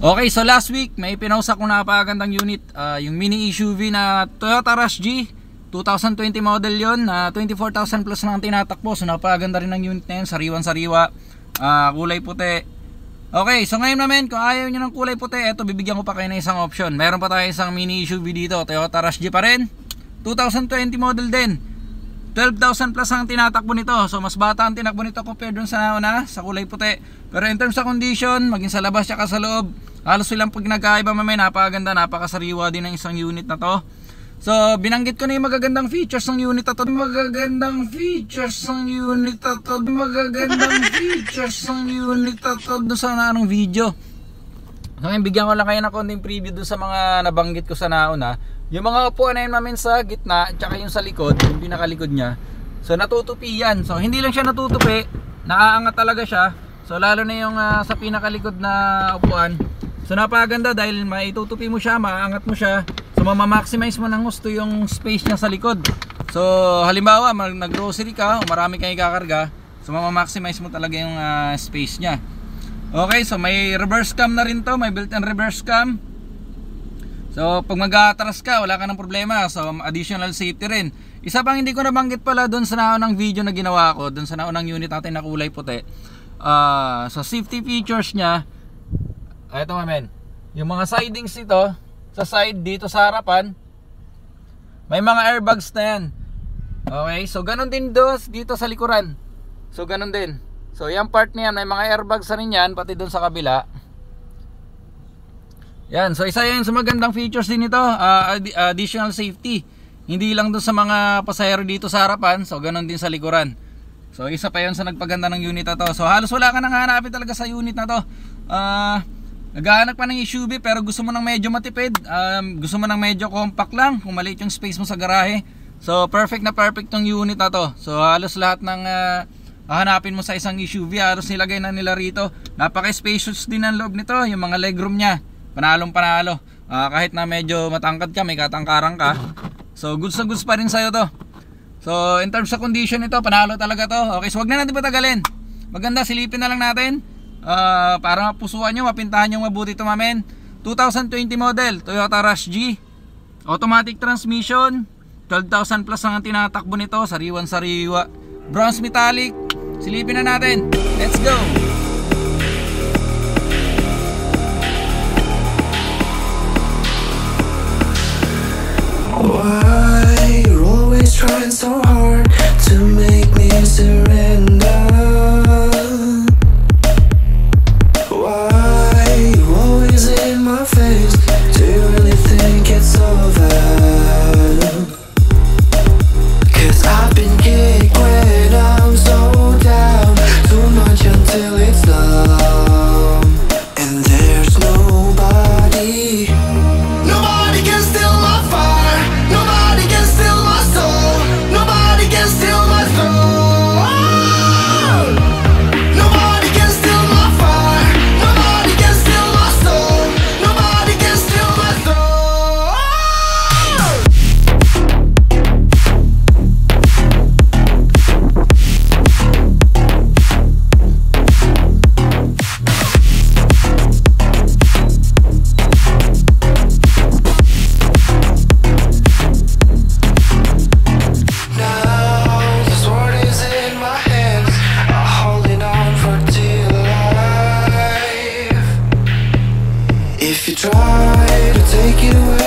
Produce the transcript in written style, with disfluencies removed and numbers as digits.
Okay, so last week may pinost akong napakagandang unit, yung mini SUV na Toyota Rush G 2020 model yon, 24,000 plus na ang tinatakbo. So napakaganda rin ng unit na yun, sariwan-sariwa, kulay puti. Okay, so ngayon naman kung ayaw nyo ng kulay puti, eto bibigyan ko pa kayo ng isang option. Meron pa tayo isang mini SUV dito, Toyota Rush G pa rin, 2020 model din. 12,000 plus ang tinatakbo nito. So mas bata ang tinakbo nito compared dun sa nauna, sa kulay puti. Pero in terms sa condition, maging sa labas at sa loob, halos silang pag nagkaiba, mamay napakaganda, napakasariwa din ng isang unit na to. So binanggit ko na yung magagandang features ng unit na to. Magagandang features ng unit na to. Magagandang features ng unit na to doon sa naanong video. So ngayon bigyan ko lang kayo ng konting preview doon sa mga nabanggit ko sa nauna. Yung mga upuan na yun namin sa gitna, tsaka yung sa likod, yung pinakalikod nya, so natutupi yan. So hindi lang siya natutupi, naaangat talaga siya. So lalo na yung sa pinakalikod na upuan, so napakaganda dahil maitutupi mo siya, maaangat mo siya. So mamamaximize mo ng gusto yung space niya sa likod. So halimbawa nag-grocery ka o marami kang ikakarga, so mamamaximize mo talaga yung space niya. Okay, so may reverse cam na rin to, may built-in reverse cam. So pag mag-atras ka, wala ka ng problema. So additional safety rin. Isa pang hindi ko nabanggit pala doon sa naunang video na ginawa ko, doon sa naunang unit natin na kulay puti. So safety features nya, ito mamen, yung mga sidings nito, sa side dito sa harapan, may mga airbags na yan. Okay, so ganun din dito sa likuran. So ganun din. So yung part niyan, may mga airbags na rin yan, pati doon sa kabila. Yan, so isa yan sa magandang features din ito, additional safety. Hindi lang doon sa mga pasahero dito sa harapan, so ganun din sa likuran. So isa pa yun sa nagpaganda ng unit na to. So halos wala ka nang hanapin talaga sa unit na to. Naghahanap pa ng SUV pero gusto mo ng medyo matipid, gusto mo ng medyo compact lang, kung maliit yung space mo sa garahe. So perfect na perfect tong unit na to. So halos lahat ng hahanapin mo sa isang SUV, halos nilagay na nila rito. Napaka-spacious din ang loob nito, yung mga legroom nya, panalong panalo. Kahit na medyo matangkad ka, may katangkaran ka, so goods na goods pa rin sa'yo to. So in terms sa condition nito, panalo talaga to. Okay, so wag na natin patagalin. Maganda, silipin na lang natin, para mapusuan nyo, mapintahan nyo mabuti ito mamen. 2020 model, Toyota Rush G, automatic transmission, 12,000 plus ang tinatakbo nito, sariwan sariwa, bronze metallic. Silipin na natin, let's go. Why you're always trying so hard to make me surrender? Why you always in my face? Do you really think it's over? 'Cause I've been kicked when I'm so down, too much until it's numb. And there's nobody can steal my fire. Nobody can steal my soul. Nobody can steal my soul. Nobody can steal my fire. Nobody can steal my soul. Nobody can steal my soul. If you try to take it away,